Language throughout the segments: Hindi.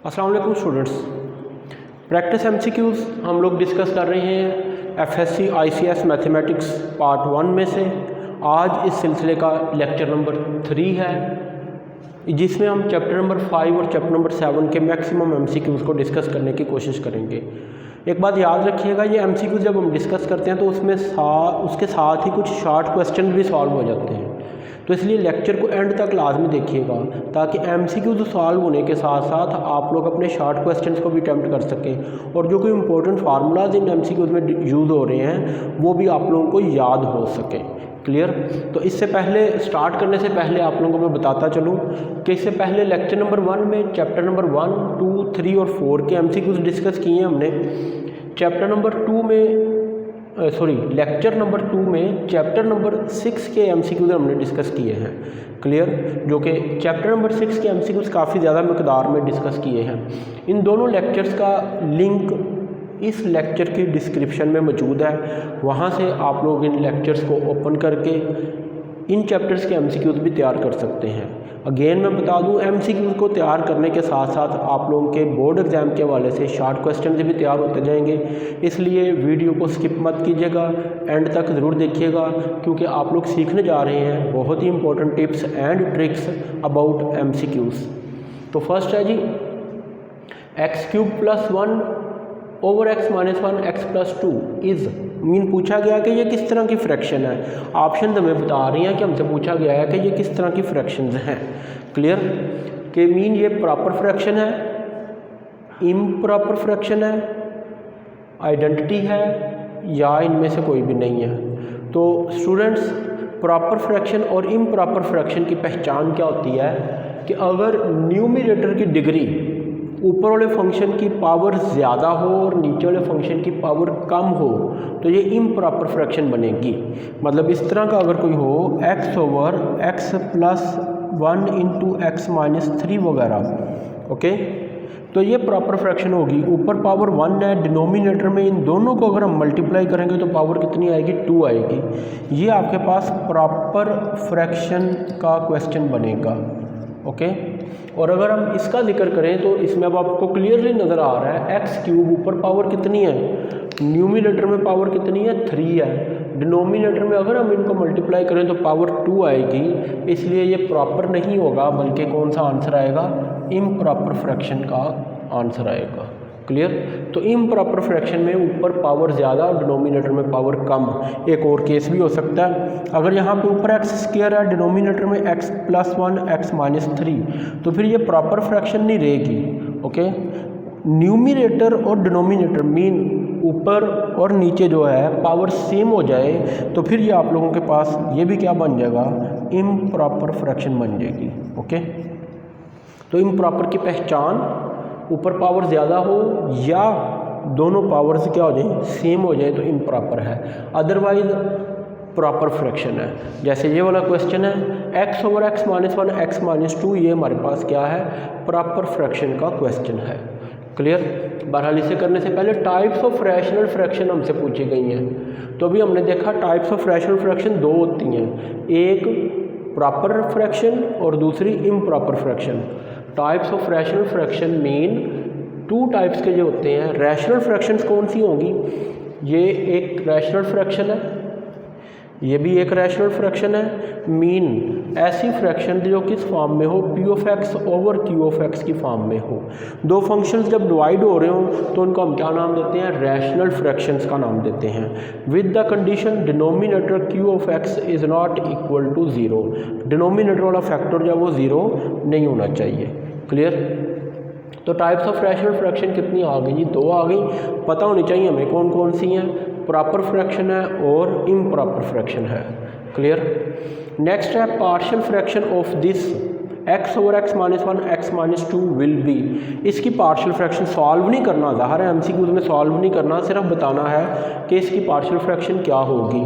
अस्सलाम वालेकुम स्टूडेंट्स। प्रैक्टिस एमसीक्यूज़ हम लोग डिस्कस कर रहे हैं एफएससी आईसीएस मैथमेटिक्स पार्ट 1 में से। आज इस सिलसिले का लेक्चर नंबर 3 है, जिसमें हम चैप्टर नंबर 5 और चैप्टर नंबर 7 के मैक्सिमम एमसीक्यूज़ को डिस्कस करने की कोशिश करेंगे। एक बात याद रखिएगा, ये एमसीक्यूज़ जब हम डिस्कस करते हैं तो उसमें उसके साथ ही कुछ शॉर्ट क्वेश्चन भी सॉल्व हो जाते हैं, तो इसलिए लेक्चर को एंड तक लाजमी देखिएगा ताकि एमसीक्यूज़ सॉल्व होने के साथ साथ आप लोग अपने शॉर्ट क्वेश्चंस को भी अटेम्प्ट कर सकें और जो कोई इंपॉर्टेंट फार्मूलाज इन एमसीक्यूज़ में यूज़ हो रहे हैं वो भी आप लोगों को याद हो सके। क्लियर? तो इससे पहले स्टार्ट करने से पहले आप लोगों को मैं बताता चलूँ कि इससे पहले लेक्चर नंबर 1 में चैप्टर नंबर 1, 2, 3 और 4 के एमसीक्यूज़ डिस्कस किए हैं हमने। चैप्टर नंबर 2 में लेक्चर नंबर 2 में चैप्टर नंबर 6 के एमसीक्यूज़ हमने डिस्कस किए हैं। क्लियर? जो कि चैप्टर नंबर 6 के एमसीक्यूज़ काफ़ी ज़्यादा मकदार में डिस्कस किए हैं। इन दोनों लेक्चर्स का लिंक इस लेक्चर की डिस्क्रिप्शन में मौजूद है, वहाँ से आप लोग इन लेक्चर्स को ओपन करके इन चैप्टर्स के एमसीक्यूज़ भी तैयार कर सकते हैं। अगेन मैं बता दूं, एमसीक्यूज़ को तैयार करने के साथ साथ आप लोगों के बोर्ड एग्ज़ाम के हवाले से शॉर्ट क्वेश्चन भी तैयार होते जाएंगे, इसलिए वीडियो को स्किप मत कीजिएगा, एंड तक ज़रूर देखिएगा क्योंकि आप लोग सीखने जा रहे हैं बहुत ही important tips and tricks about MCQs. तो फर्स्ट है जी, x³ + 1 over x - 1 x + 2 is mean पूछा गया कि ये किस तरह की फ्रैक्शन है। ऑप्शन हमें बता रही हैं कि हमसे पूछा गया है कि ये किस तरह की फ्रैक्शंस हैं। क्लियर? कि मीन ये प्रॉपर फ्रैक्शन है, इम्प्रॉपर फ्रैक्शन है, आइडेंटिटी है या इनमें से कोई भी नहीं है। तो स्टूडेंट्स, प्रॉपर फ्रैक्शन और इम्प्रॉपर फ्रैक्शन की पहचान क्या होती है कि अगर न्यूमरेटर की डिग्री ऊपर वाले फंक्शन की पावर ज़्यादा हो और नीचे वाले फंक्शन की पावर कम हो तो ये इम्प्रॉपर फ्रैक्शन बनेगी। मतलब इस तरह का अगर कोई हो x/x + 1 × x - 3 वगैरह, ओके, तो ये प्रॉपर फ्रैक्शन होगी। ऊपर पावर 1 है, डिनोमिनेटर में इन दोनों को अगर हम मल्टीप्लाई करेंगे तो पावर कितनी आएगी? 2 आएगी। ये आपके पास प्रॉपर फ्रैक्शन का क्वेश्चन बनेगा। ओके, और अगर हम इसका जिक्र करें तो इसमें अब आपको क्लियरली नज़र आ रहा है x³ ऊपर पावर कितनी है, न्यूमरेटर में पावर कितनी है? 3 है। डिनोमिनेटर में अगर हम इनको मल्टीप्लाई करें तो पावर 2 आएगी, इसलिए ये प्रॉपर नहीं होगा, बल्कि कौन सा आंसर आएगा? इम्प्रॉपर फ्रैक्शन का आंसर आएगा। क्लियर? तो इम्प्रॉपर फ्रैक्शन में ऊपर पावर ज़्यादा और डिनोमिनेटर में पावर कम। एक और केस भी हो सकता है, अगर यहाँ पे ऊपर x² है, डिनोमिनेटर में x + 1 x - 3, तो फिर ये प्रॉपर फ्रैक्शन नहीं रहेगी। ओके, न्यूमरेटर और डिनोमिनेटर मीन ऊपर और नीचे जो है पावर सेम हो जाए तो फिर ये आप लोगों के पास ये भी क्या बन जाएगा? इम्प्रॉपर फ्रैक्शन बन जाएगी। ओके, तो इम्प्रॉपर की पहचान ऊपर पावर ज़्यादा हो या दोनों पावर्स क्या हो जाए? सेम हो जाए तो इम्प्रॉपर है, अदरवाइज प्रॉपर फ्रैक्शन है। जैसे ये वाला क्वेश्चन है x/x - 1 x - 2, ये हमारे पास क्या है? प्रॉपर फ्रैक्शन का क्वेश्चन है। क्लियर? बहरहाल इसे करने से पहले टाइप्स ऑफ रैशनल फ्रैक्शन हमसे पूछी गई हैं। तो अभी हमने देखा टाइप्स ऑफ रैशनल फ्रैक्शन 2 होती हैं, एक प्रॉपर फ्रैक्शन और दूसरी improper fraction. Types of rational fraction mean 2 types के जो होते हैं। रैशनल फ्रैक्शंस कौन सी होंगी? ये एक रैशनल फ्रैक्शन है, ये भी एक रैशनल फ्रैक्शन है। मीन ऐसी फ्रैक्शन जो किस फॉर्म में हो? p(x) ओवर q(x) की फॉर्म में हो। दो फंक्शंस जब डिवाइड हो रहे हो तो उनको हम क्या नाम देते हैं? रैशनल फ्रैक्शंस का नाम देते हैं। With the condition denominator q(x) is not equal to 0। Denominator वाला फैक्टर जो है वो 0 नहीं होना चाहिए। क्लियर? तो टाइप्स ऑफ रैशनल फ्रैक्शन कितनी आ गई? 2 आ गई। पता होनी चाहिए हमें कौन कौन सी हैं। प्रॉपर फ्रैक्शन है और इम्प्रॉपर फ्रैक्शन है। क्लियर? नेक्स्ट है partial fraction of this x/x - 1 x - 2 will be. इसकी पार्शियल फ्रैक्शन सॉल्व नहीं करना, ज़ाहिर है एमसीक्यूज़ में सॉल्व नहीं करना, सिर्फ बताना है कि इसकी पार्शियल फ्रैक्शन क्या होगी।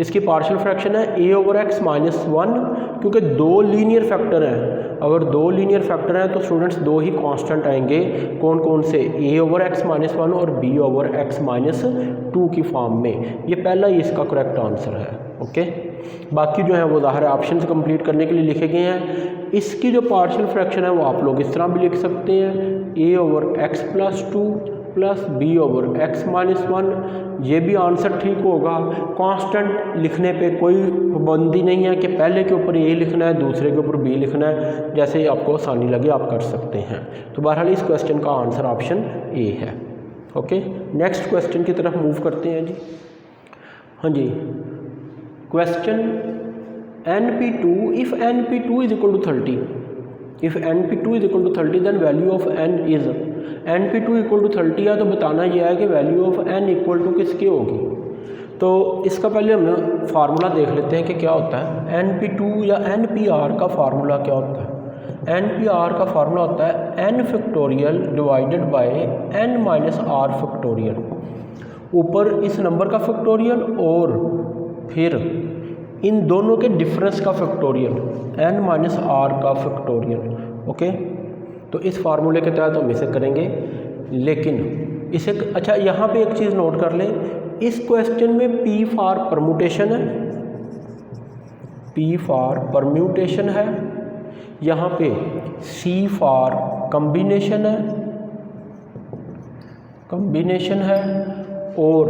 इसकी पार्शियल फ्रैक्शन है a/x - 1, क्योंकि 2 लीनियर फैक्टर हैं। अगर 2 लीनियर फैक्टर हैं तो स्टूडेंट्स 2 ही कांस्टेंट आएंगे। कौन कौन से? a/x - 1 और b/x - 2 की फॉर्म में। ये पहला ही इसका करेक्ट आंसर है। ओके। बाकी जो है वो ज़ाहिर है ऑप्शंस कंप्लीट करने के लिए लिखे गए हैं। इसकी जो पार्शियल फ्रैक्शन है वो आप लोग इस तरह भी लिख सकते हैं, a/x+2 प्लस b/x-1। ये भी आंसर ठीक होगा। कांस्टेंट लिखने पे कोई पाबंदी नहीं है कि पहले के ऊपर a लिखना है दूसरे के ऊपर b लिखना है, जैसे ही आपको आसानी लगे आप कर सकते हैं। तो बहरहाल इस क्वेश्चन का आंसर ऑप्शन ए है। ओके, नेक्स्ट क्वेश्चन की तरफ मूव करते हैं जी। हाँ जी, question NP2 if NP2 is equal to 30, if NP2 is equal to 30 then value of n is, NP2 equal to 30 है तो बताना यह है कि value of n equal to किसकी होगी। तो इसका पहले हम फार्मूला देख लेते हैं कि क्या होता है। NP2 या NPR का फार्मूला क्या होता है। NPR का फार्मूला होता है n factorial divided by n minus r factorial. ऊपर इस नंबर का फैक्टोरियल और फिर इन दोनों के डिफरेंस का फैक्टोरियल n माइनस r का फैक्टोरियल। ओके, तो इस फार्मूले के तहत हम इसे करेंगे। लेकिन इसे अच्छा यहाँ पे एक चीज़ नोट कर लें, इस क्वेश्चन में P फॉर परम्यूटेशन है, P फॉर परम्यूटेशन है, यहाँ पे C फॉर कम्बिनेशन है, कम्बिनेशन है, और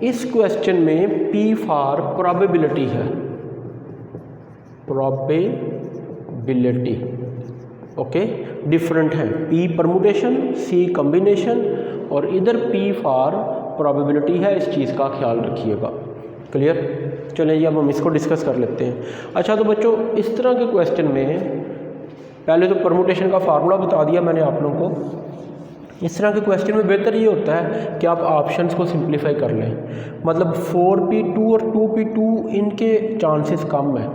इस क्वेश्चन में P फॉर प्रोबेबिलिटी है, प्रोबेबिलिटी। ओके, डिफरेंट है, P परम्यूटेशन, C कम्बिनेशन, और इधर P फॉर प्रोबेबिलिटी है। इस चीज़ का ख्याल रखिएगा। क्लियर? चलें जी, अब हम इसको डिस्कस कर लेते हैं। अच्छा, तो बच्चों इस तरह के क्वेश्चन में पहले तो परम्यूटेशन का फार्मूला बता दिया मैंने आप लोगों को। इस तरह के क्वेश्चन में बेहतर ये होता है कि आप ऑप्शंस को सिंप्लीफाई कर लें। मतलब 4P2 और 2P2 इनके चांसेस कम है,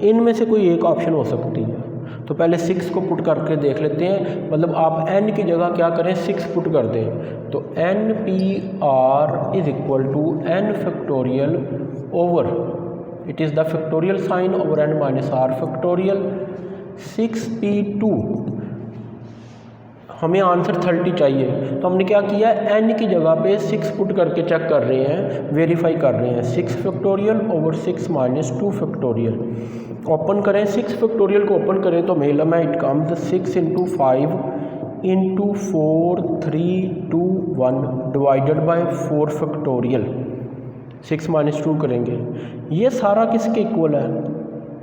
इनमें से कोई एक ऑप्शन हो सकती है। तो पहले 6 को पुट करके देख लेते हैं। मतलब आप n की जगह क्या करें, 6 पुट कर दें। तो NPR is equal to n factorial over, it is the factorial sign over n minus r factorial 6P2। हमें आंसर 30 चाहिए, तो हमने क्या किया, n की जगह पे 6 पुट करके चेक कर रहे हैं, वेरीफाई कर रहे हैं। 6 factorial over 6 minus 2 factorial. Open करें, 6 फैक्टोरियल को ओपन करें तो मेल में it comes 6 × 5 × 4 3 2 1 divided by 4 factorial. 6 minus 2 करेंगे, ये सारा किसके इक्वल है,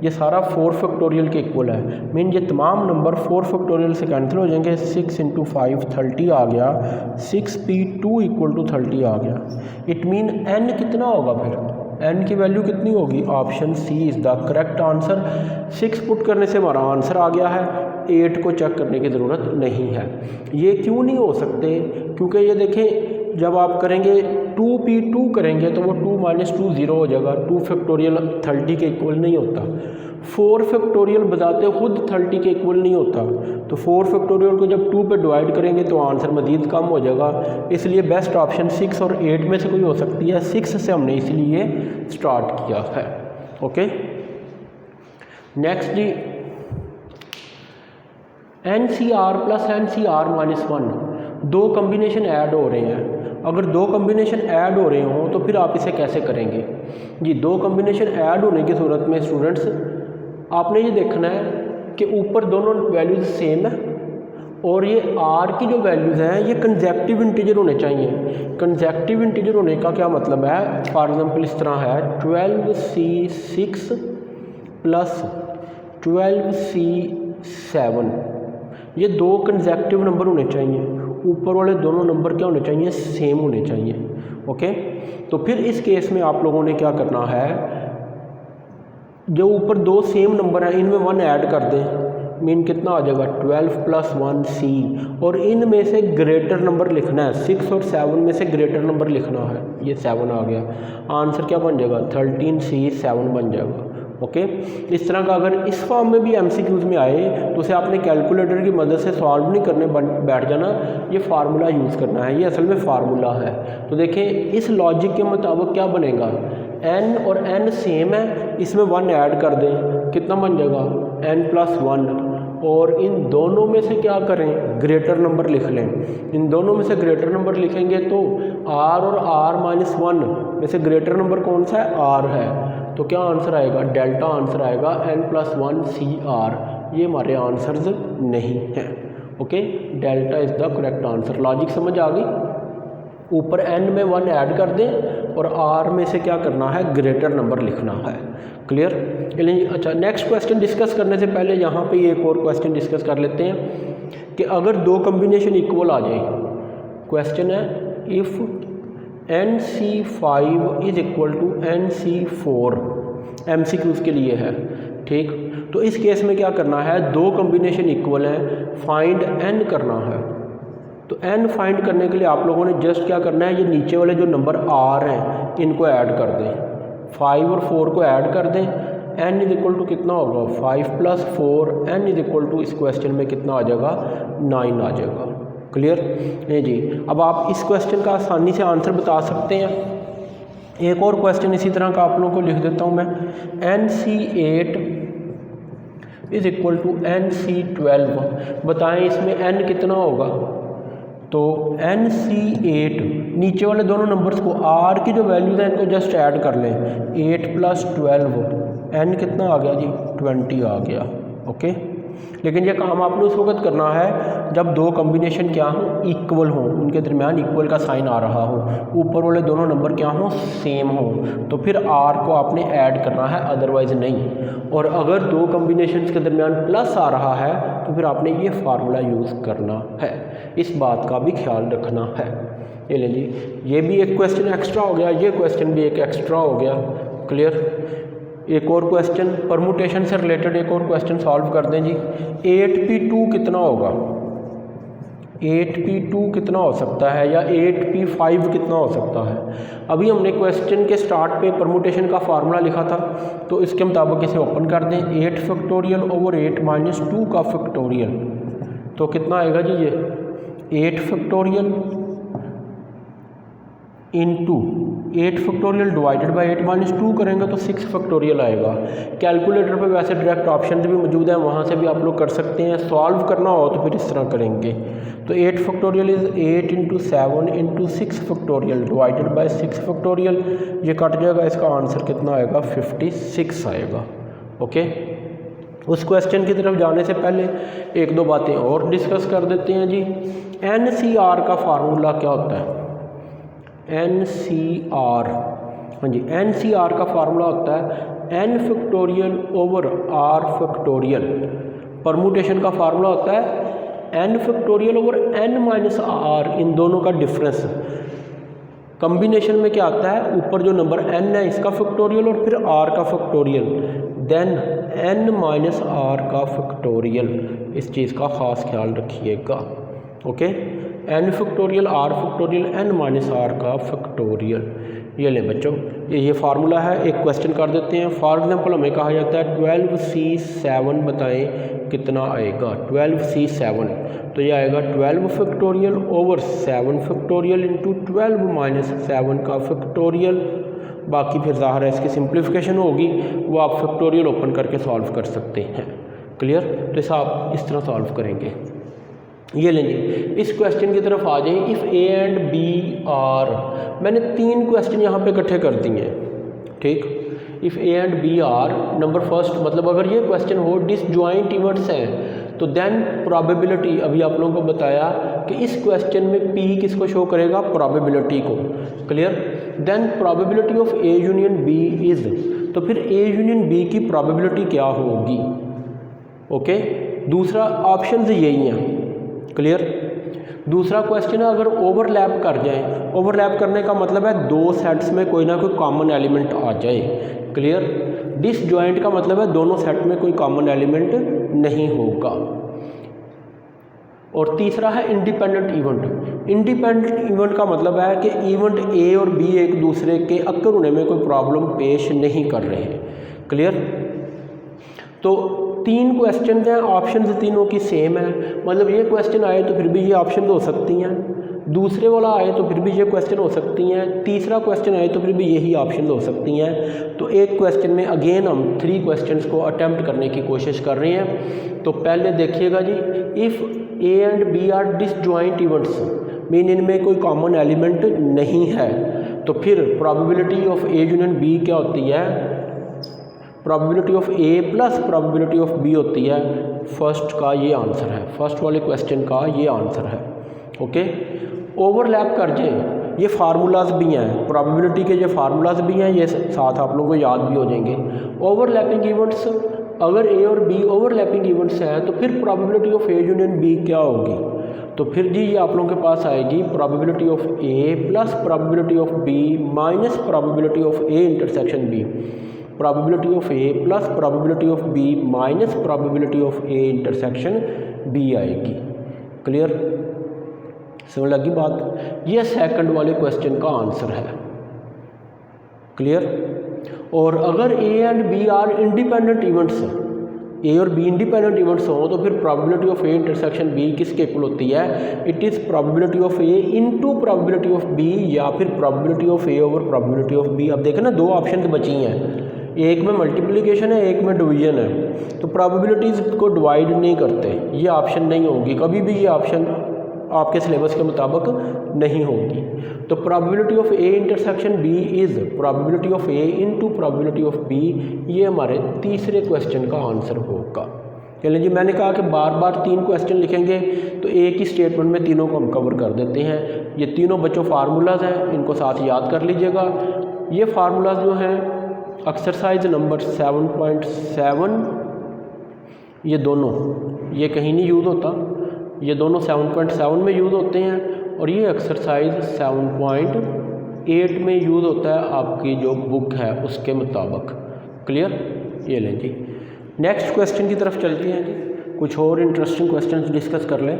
ये सारा 4 फैक्टोरियल के इक्वल है। मीन ये तमाम नंबर 4 फैक्टोरियल से कैंसिल हो जाएंगे। 6 × 5 30 आ गया, 6P2 इक्वल टू 30 आ गया। इट मीन n कितना होगा, फिर n की वैल्यू कितनी होगी। Option C is the correct answer. 6 put करने से हमारा आंसर आ गया है, 8 को चेक करने की ज़रूरत नहीं है। ये क्यों नहीं हो सकते, क्योंकि ये देखें जब आप करेंगे 2P2 करेंगे तो वो 2 माइनस 2 0 हो जाएगा। 2 फैक्टोरियल 30 के इक्वल नहीं होता। 4 फैक्टोरियल बताते खुद 30 के इक्वल नहीं होता। तो 4 फैक्टोरियल को जब 2 पे डिवाइड करेंगे तो आंसर मज़ीद कम हो जाएगा। इसलिए बेस्ट ऑप्शन 6 और 8 में से कोई हो सकती है। 6 से हमने इसलिए स्टार्ट किया है। ओके, नेक्स्ट जी, NCR प्लस NCR माइनस 1, दो कम्बिनेशन ऐड हो रहे हैं। अगर दो कम्बिनेशन ऐड हो रहे हों तो फिर आप इसे कैसे करेंगे जी। दो कम्बिनेशन ऐड होने की सूरत में स्टूडेंट्स आपने ये देखना है कि ऊपर दोनों वैल्यूज़ सेम है और ये R की जो वैल्यूज़ हैं ये कंसेक्टिव इंटीजर होने चाहिए। कंसेक्टिव इंटीजर होने का क्या मतलब है, फॉर एग्जांपल इस तरह है 12C6 प्लस 12C7, ये दो कंसेक्टिव नंबर होने चाहिए। ऊपर वाले दोनों नंबर क्या होने चाहिए, सेम होने चाहिए। ओके, तो फिर इस केस में आप लोगों ने क्या करना है, जो ऊपर दो सेम नंबर हैं इनमें 1 ऐड कर दें। मीन कितना आ जाएगा 12 + 1C, और इनमें से ग्रेटर नंबर लिखना है। 6 और 7 में से ग्रेटर नंबर लिखना है। ये 7 आ गया, आंसर क्या बन जाएगा 13C7 बन जाएगा। ओके, इस तरह का अगर इस फॉर्म में भी MCQs में आए तो उसे आपने कैलकुलेटर की मदद से सॉल्व नहीं करने बैठ जाना, ये फार्मूला यूज़ करना है। ये असल में फार्मूला है। तो देखें इस लॉजिक के मुताबिक क्या बनेगा, n और n सेम है, इसमें 1 ऐड कर दें, कितना बन जाएगा n + 1, और इन दोनों में से क्या करें, ग्रेटर नंबर लिख लें। इन दोनों में से ग्रेटर नंबर लिखेंगे तो r और r - 1 में से ग्रेटर नंबर कौन सा है, r है। तो क्या आंसर आएगा, डेल्टा आंसर आएगा n+1 CR। ये हमारे आंसर्स नहीं हैं। Okay, delta is the correct answer. Logic समझ आ गई। ऊपर n में 1 ऐड कर दें और r में से क्या करना है, ग्रेटर नंबर लिखना है। क्लियर। चलिए अच्छा, नेक्स्ट क्वेश्चन डिस्कस करने से पहले यहाँ पे एक और क्वेश्चन डिस्कस कर लेते हैं कि अगर दो कम्बिनेशन इक्वल आ जाए। क्वेश्चन है if NC5 is equal to NC4, MCQs के लिए है, ठीक। तो इस केस में क्या करना है, दो कम्बिनेशन इक्वल हैं, फाइंड n करना है। तो n फाइंड करने के लिए आप लोगों ने जस्ट क्या करना है, ये नीचे वाले जो नंबर r हैं इनको ऐड कर दें, 5 और 4 को ऐड कर दें। n इज इक्वल टू कितना होगा, 5 + 4, n इज इक्वल टू इस क्वेश्चन में कितना आ जाएगा, 9 आ जाएगा। क्लियर है जी। अब आप इस क्वेश्चन का आसानी से आंसर बता सकते हैं। एक और क्वेश्चन इसी तरह का आप लोगों को लिख देता हूँ मैं, NC8 is equal to NC12, बताएं इसमें n कितना होगा। तो NC8 नीचे वाले दोनों नंबर्स को, r की जो वैल्यूज़ हैं इनको जस्ट ऐड कर लें, 8 + 12, n कितना आ गया जी, 20 आ गया। ओके, लेकिन ये काम आपने उस वक्त करना है जब दो कम्बिनेशन क्या हों, इक्वल हों, उनके दरमियान इक्वल का साइन आ रहा हो, ऊपर वाले दोनों नंबर क्या हों, सेम हो, तो फिर r को आपने ऐड करना है, अदरवाइज़ नहीं। और अगर दो कम्बिनेशंस के दरमियान प्लस आ रहा है तो फिर आपने ये फार्मूला यूज़ करना है। इस बात का भी ख्याल रखना है। ये ले जी, ये भी एक क्वेश्चन एक्स्ट्रा हो गया, ये क्वेश्चन भी एक एक्स्ट्रा हो गया। क्लियर। एक और क्वेश्चन परमुटेशन से रिलेटेड एक और क्वेश्चन सॉल्व कर दें जी। 8p2 कितना होगा, 8p2 कितना हो सकता है, या 8p5 कितना हो सकता है। अभी हमने क्वेश्चन के स्टार्ट पे परमुटेशन का फार्मूला लिखा था, तो इसके मुताबिक इसे ओपन कर दें। 8 फैक्टोरियल ओवर 8 - 2 का फैक्टोरियल, तो कितना आएगा जी, ये 8 factorial into 8 factorial divided by 8 - 2 करेंगे तो 6 फैक्टोरियल आएगा। कैलकुलेटर पे वैसे डायरेक्ट ऑप्शन भी मौजूद है, वहाँ से भी आप लोग कर सकते हैं। सॉल्व करना हो तो फिर इस तरह करेंगे। तो 8 factorial is 8 × 7 × 6 factorial divided by 6 factorial, ये कट जाएगा, इसका आंसर कितना आएगा, 56 आएगा। ओके, उस क्वेश्चन की तरफ जाने से पहले एक दो बातें और डिस्कस कर देते हैं जी। NCR का फार्मूला क्या होता है, NCR, हाँ जी, NCR का फार्मूला होता है n factorial over r factorial. Permutation का फार्मूला होता है n factorial over n - r, इन दोनों का डिफरेंस। कम्बिनेशन में क्या आता है, ऊपर जो नंबर n है इसका फैक्टोरियल और फिर r का फैक्टोरियल, देन n - r का फैक्टोरियल। इस चीज़ का ख़ास ख्याल रखिएगा। Okay, n factorial r factorial n - r का फैक्टोरियल। ये ले बच्चों, ये फार्मूला है। एक क्वेश्चन कर देते हैं। फॉर एग्जांपल हमें कहा जाता है 12c7 बताएं कितना आएगा, 12c7, तो ये आएगा 12 फैक्टोरियल ओवर 7 फैक्टोरियल इंटू 12 - 7 का फैक्टोरियल। बाकी फिर ज़ाहिर है इसकी सिंप्लीफिकेशन होगी, वो आप फैक्टोरियल ओपन करके सॉल्व कर सकते हैं। क्लियर। तो इसे आप इस तरह सॉल्व करेंगे। ये लेंगे, इस क्वेश्चन की तरफ आ जाए। If a and b are, मैंने 3 क्वेश्चन यहाँ पे इकट्ठे कर दिए हैं, ठीक। If a and b are, number first, मतलब अगर ये क्वेश्चन हो डिसजॉइंट इवेंट्स हैं तो देन प्रोबेबिलिटी, अभी आप लोगों को बताया कि इस क्वेश्चन में p किसको शो करेगा, प्रोबेबिलिटी को। Clear. Then probability of a union b is, तो फिर a यूनियन b की प्रोबेबिलिटी क्या होगी। ओके, दूसरा ऑप्शन यही है। क्लियर। दूसरा क्वेश्चन है अगर ओवरलैप कर जाए, ओवरलैप करने का मतलब है दो सेट्स में कोई ना कोई कॉमन एलिमेंट आ जाए। क्लियर। डिसजॉइंट का मतलब है दोनों सेट में कोई कॉमन एलिमेंट नहीं होगा। और तीसरा है इंडिपेंडेंट इवेंट। इंडिपेंडेंट इवेंट का मतलब है कि इवेंट ए और बी एक दूसरे के अक्कर होने में कोई प्रॉब्लम पेश नहीं कर रहे हैं। क्लियर। तो 3 क्वेश्चन हैं, ऑप्शन तीनों की सेम है, मतलब ये क्वेश्चन आए तो फिर भी ये ऑप्शन हो सकती हैं, दूसरे वाला आए तो फिर भी ये क्वेश्चन हो सकती हैं, तीसरा क्वेश्चन आए तो फिर भी यही ऑप्शन हो सकती हैं। तो एक क्वेश्चन में अगेन हम 3 क्वेश्चंस को अटेम्प्ट करने की कोशिश कर रहे हैं। तो पहले देखिएगा जी, if A and B are disjoint events, mean इनमें कोई कॉमन एलिमेंट नहीं है, तो फिर probability of A union B क्या होती है, probability of A plus probability of B होती है। फर्स्ट का ये आंसर है, फर्स्ट वाले क्वेश्चन का ये आंसर है। ओके, ओवरलैप कर जाए, ये फार्मूलाज भी हैं, प्रोबेबिलिटी के ये फार्मूलाज भी हैं, ये साथ आप लोगों को याद भी हो जाएंगे। ओवरलैपिंग इवेंट्स, अगर ए और बी ओवरलैपिंग इवेंट्स हैं तो फिर probability of A union B क्या होगी? तो फिर जी ये आप लोगों के पास आएगी probability of A plus probability of B minus probability of A intersection B. Probability of A plus probability of B minus probability of A intersection B आएगी। क्लियर, समझ लगी बात? ये सेकंड वाले क्वेश्चन का आंसर है। क्लियर। और अगर A and B are independent events, A और बी इंडिपेंडेंट इवेंट्स हों तो फिर probability of A intersection B किसके इक्वल होती है? It is probability of A into probability of B या फिर probability of A over probability of B. अब देखें ना, दो ऑप्शन बची हैं, एक में मल्टीप्लिकेशन है, एक में डिवीजन है। तो प्रोबेबिलिटीज़ को डिवाइड नहीं करते, ये ऑप्शन नहीं होगी कभी भी, ये ऑप्शन आपके सिलेबस के मुताबिक नहीं होगी। तो probability of A intersection B is probability of A into probability of B, ये हमारे तीसरे क्वेश्चन का आंसर होगा। चलिए जी, मैंने कहा कि बार बार 3 क्वेश्चन लिखेंगे तो एक ही स्टेटमेंट में तीनों को हम कवर कर देते हैं। ये तीनों बच्चों फार्मूलाज हैं, इनको साथ याद कर लीजिएगा। ये फार्मूलाज जो हैं एक्सरसाइज नंबर 7.7, ये दोनों, ये कहीं नहीं यूज़ होता, ये दोनों 7.7 में यूज़ होते हैं और ये एक्सरसाइज 7.8 में यूज़ होता है आपकी जो बुक है उसके मुताबिक। क्लियर, ये लें जी। नेक्स्ट क्वेश्चन की तरफ चलते हैं जी, कुछ और इंटरेस्टिंग क्वेश्चंस डिस्कस कर लें,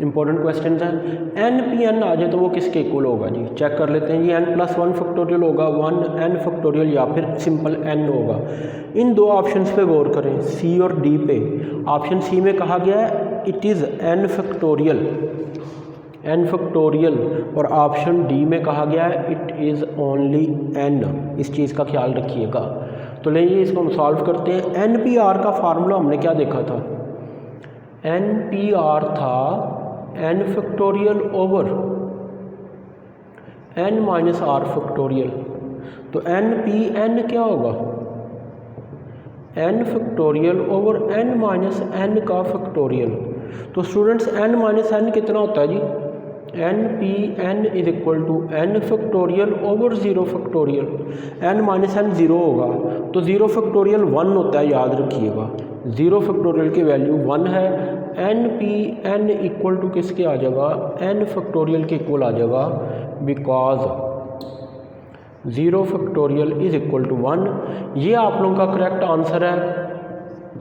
इंपॉर्टेंट क्वेश्चन हैं। एन पी एन आ जाए तो वो किसके इक्वल होगा जी? चेक कर लेते हैं जी। n+1 फैक्टोरियल होगा, 1n फैक्टोरियल या फिर सिंपल n होगा। इन दो ऑप्शंस पे गौर करें, सी और डी पे। ऑप्शन सी में कहा गया है it is n factorial, n factorial, और ऑप्शन डी में कहा गया है इट इज़ ओनली n। इस चीज़ का ख्याल रखिएगा। तो लेंगे इसको हम सॉल्व करते हैं। NPR का फार्मूला हमने क्या देखा था? NPR था n factorial over n minus R factorial. तो NPN क्या होगा? n factorial over n minus n का फैक्टोरियल। तो स्टूडेंट्स n माइनस n कितना होता है जी? NPN is equal to n factorial over 0 factorial. n minus n 0 होगा तो 0 फैक्टोरियल 1 होता है, याद रखिएगा। 0 फैक्टोरियल की वैल्यू 1 है। NPN इक्वल टू किसके आ जाएगा? n फैक्टोरियल के इक्वल आ जाएगा, because 0 factorial is equal to 1। ये आप लोगों का करेक्ट आंसर है।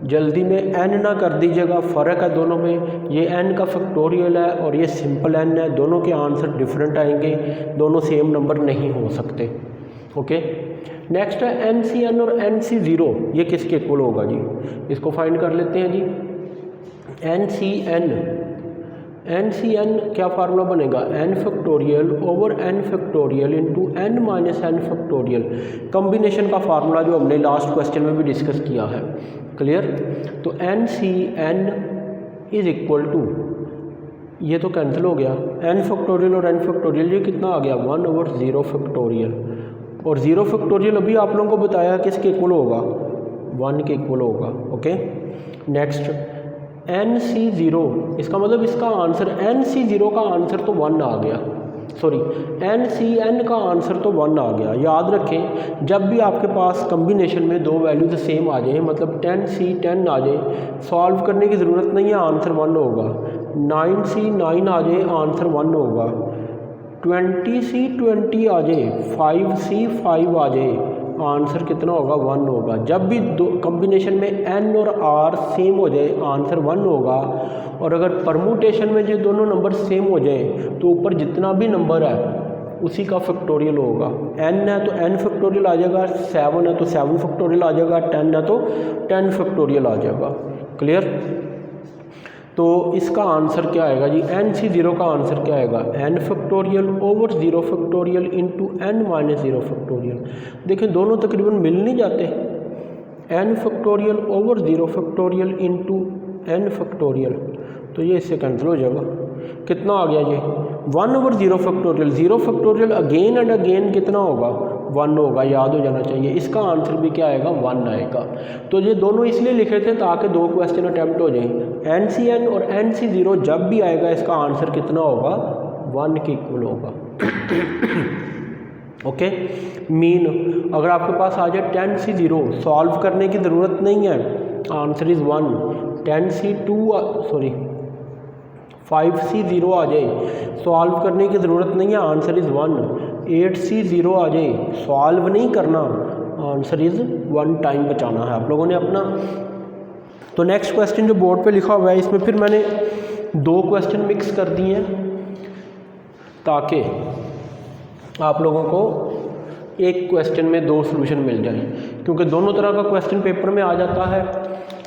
जल्दी में n ना कर दीजिएगा, फ़र्क है दोनों में। ये n का फैक्टोरियल है और ये सिंपल n है, दोनों के आंसर डिफरेंट आएंगे, दोनों सेम नंबर नहीं हो सकते। ओके, नेक्स्ट है NCN और NC0, ये किसके इक्वल होगा जी? इसको फाइंड कर लेते हैं जी। NCN क्या फार्मूला बनेगा? n factorial over n factorial into n minus n factorial. Combination का फार्मूला जो हमने लास्ट क्वेश्चन में भी डिस्कस किया है। क्लियर। तो NCN इज इक्वल टू, ये तो कैंसिल हो गया, n फैक्टोरियल और n फैक्टोरियल, ये कितना आ गया? 1 ओवर 0 फैक्टोरियल। और 0 फैक्टोरियल अभी आप लोगों को बताया किसके इक्वल होगा? 1 के इक्वल होगा। ओके, नेक्स्ट NC0, इसका मतलब इसका आंसर, NC0 का आंसर तो 1 आ गया, सॉरी NCN का आंसर तो 1 आ गया। याद रखें, जब भी आपके पास कम्बिनेशन में दो वैल्यूज सेम आ जाए, मतलब 10C 10 आ जाए, सॉल्व करने की ज़रूरत नहीं है, आंसर 1 होगा। 9C 9 आ जाए, आंसर 1 होगा। 20C 20 आ जाए, 5C 5 आ जाए, आंसर कितना होगा? 1 होगा। जब भी दो कम्बिनेशन में n और r सेम हो जाए, आंसर 1 होगा। और अगर परमुटेशन में जो दोनों नंबर सेम हो जाए तो ऊपर जितना भी नंबर है उसी का फैक्टोरियल होगा। n है तो n फैक्टोरियल आ जाएगा, 7 है तो 7 फैक्टोरियल आ जाएगा, 10 है तो 10 फैक्टोरियल आ जाएगा। क्लियर। तो इसका आंसर क्या आएगा जी? NC0 का आंसर क्या आएगा? n factorial over 0 factorial into n minus 0 factorial. देखिए दोनों तकरीबन मिल नहीं जाते। n factorial over 0 factorial into n factorial, तो ये इससे कैंसिल हो जाएगा। कितना आ गया ये? 1 over 0 factorial. 0 factorial again and again कितना होगा? 1 होगा, याद हो जाना चाहिए। इसका आंसर भी क्या आएगा, 1 आएगा। तो ये दोनों इसलिए लिखे थे ताकि 2 क्वेश्चन अटैम्प्ट हो जाए। NCN और NC0 जब भी आएगा इसका आंसर कितना होगा, 1 के इक्वल होगा। ओके। मीन अगर आपके पास आ जाए 10C0, सॉल्व करने की ज़रूरत नहीं है, आंसर इज़ 1। 5C0 आ जाए, सॉल्व करने की ज़रूरत नहीं है, आंसर इज़ 1। 8C0 आ जाए, सॉल्व नहीं करना, आंसर इज़ 1 टाइम बचाना है आप लोगों ने अपना। तो नेक्स्ट क्वेश्चन जो बोर्ड पे लिखा हुआ है, इसमें फिर मैंने 2 क्वेश्चन मिक्स कर दिए हैं ताकि आप लोगों को एक क्वेश्चन में 2 सॉल्यूशन मिल जाए, क्योंकि दोनों तरह का क्वेश्चन पेपर में आ जाता है।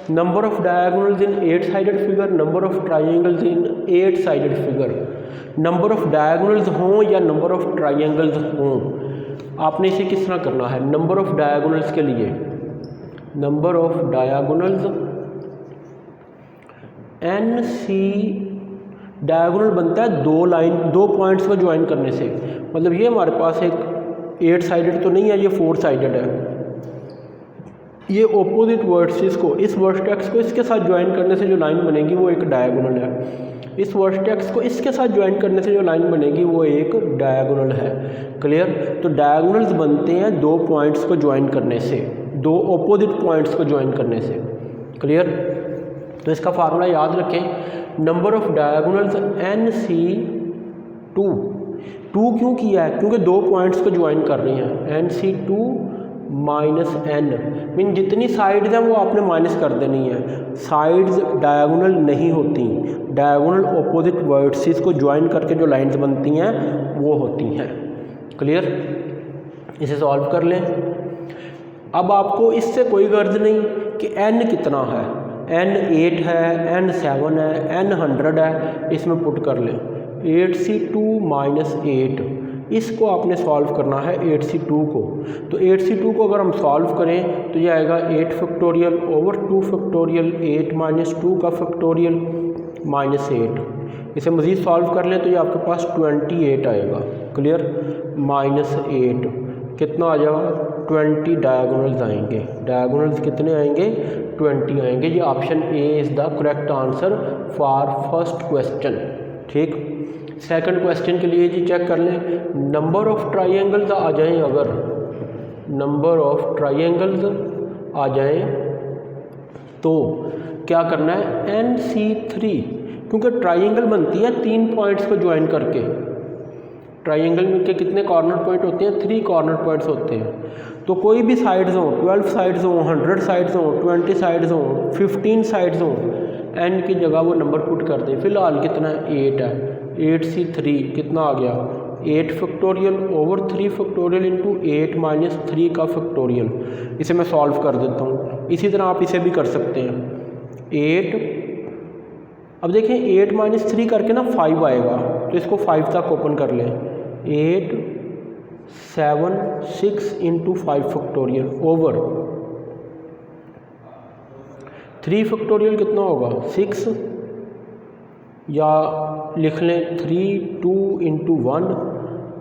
Number of diagonals in 8 sided figure, number of triangles in 8 sided figure. Number of diagonals हों या नंबर ऑफ ट्राइंगल्स हों, आपने इसे किस तरह करना है। नंबर ऑफ डायगोनल्स के लिए, number of diagonals NC, diagonal बनता है 2 पॉइंट्स को ज्वाइन करने से। मतलब ये हमारे पास एक 8 साइडेड तो नहीं है, ये 4 साइडेड है। ये ऑपोजिट वर्टिसेस को, इस वर्टेक्स को इसके साथ ज्वाइन करने से जो लाइन बनेगी वो एक डायगोनल है। इस वर्टेक्स को इसके साथ ज्वाइन करने से जो लाइन बनेगी वो एक डायगोनल है। क्लियर। तो डायगोनल्स बनते हैं 2 पॉइंट्स को ज्वाइन करने से, 2 ऑपोजिट पॉइंट्स को ज्वाइन करने से। क्लियर। तो इसका फार्मूला याद रखें, नंबर ऑफ डायगोनल्स NC2। 2 क्यों किया है, क्योंकि 2 पॉइंट्स को ज्वाइन कर रही हैं। NC2 माइनस n, मीन जितनी साइड्स हैं वो आपने माइनस कर देनी है। साइड्स डायगोनल नहीं होती, डायगोनल ऑपोजिट वर्टिसेस को ज्वाइन करके जो लाइंस बनती हैं वो होती हैं। क्लियर। इसे सॉल्व कर लें। अब आपको इससे कोई गर्ज नहीं कि n कितना है, n 8 है, n 7 है, n 100 है, इसमें पुट कर लें। 8C2 माइनस 8, इसको आपने सॉल्व करना है 8C2 को। तो 8C2 को अगर हम सॉल्व करें तो ये आएगा 8 फैक्टोरियल ओवर 2 फैक्टोरियल, 8 माइनस 2 का फैक्टोरियल माइनस 8। इसे मज़ीद सॉल्व कर लें तो ये आपके पास 28 आएगा। क्लियर। माइनस 8 कितना आ जाएगा, 20 डायगोनल्स आएंगे। डायगोनल्स कितने आएंगे, 20 आएंगे। ये option A is the correct answer for first question. ठीक। सेकंड क्वेश्चन के लिए जी चेक कर लें, नंबर ऑफ ट्राइंगल्स आ जाएं, अगर नंबर ऑफ ट्राइंगल्स आ जाएं तो क्या करना है, NC3, क्योंकि ट्राइंगल बनती है 3 पॉइंट्स को ज्वाइन करके। ट्राइंगल में के कितने कॉर्नर पॉइंट होते हैं, 3 कॉर्नर पॉइंट्स होते हैं। तो कोई भी साइड्स हों, 12 साइड्स हों, 100 साइड्स हों, 20 साइड्स हों, 15 साइड्स हों, n की जगह वो नंबर पुट कर दें। फिलहाल कितना है, 8 है। 8C3 कितना आ गया, 8 factorial over 3 factorial into 8 minus 3 का फैक्टोरियल। इसे मैं सॉल्व कर देता हूँ। इसी तरह आप इसे भी कर सकते हैं। 8, अब देखें 8 माइनस 3 करके ना 5 आएगा, तो इसको 5 तक ओपन कर लें। 8 7 6 इंटू 5 फैक्टोरियल ओवर 3 फैक्टोरियल कितना होगा, 6, या लिख लें 3 2 into 1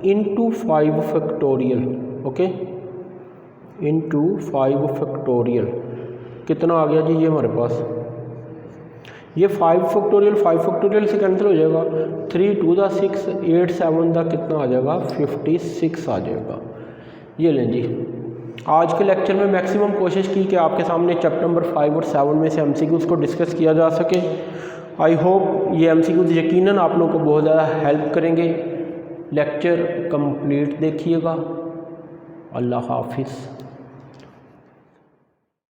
into 5 factorial. Okay, into 5 factorial कितना आ गया जी, ये हमारे पास ये 5 फैक्टोरियल से कैंसिल हो जाएगा। 3 2 दा 6, 8 7 दा कितना आ जाएगा, 56 आ जाएगा। ये लें जी। आज के लेक्चर में मैक्सिमम कोशिश की कि आपके सामने चैप्टर नंबर 5 और 7 में से MCQs को डिस्कस किया जा सके। आई होप ये MCQs यकीनन आप लोगों को बहुत ज़्यादा हेल्प करेंगे। लेक्चर कंप्लीट देखिएगा। अल्लाह हाफिज़।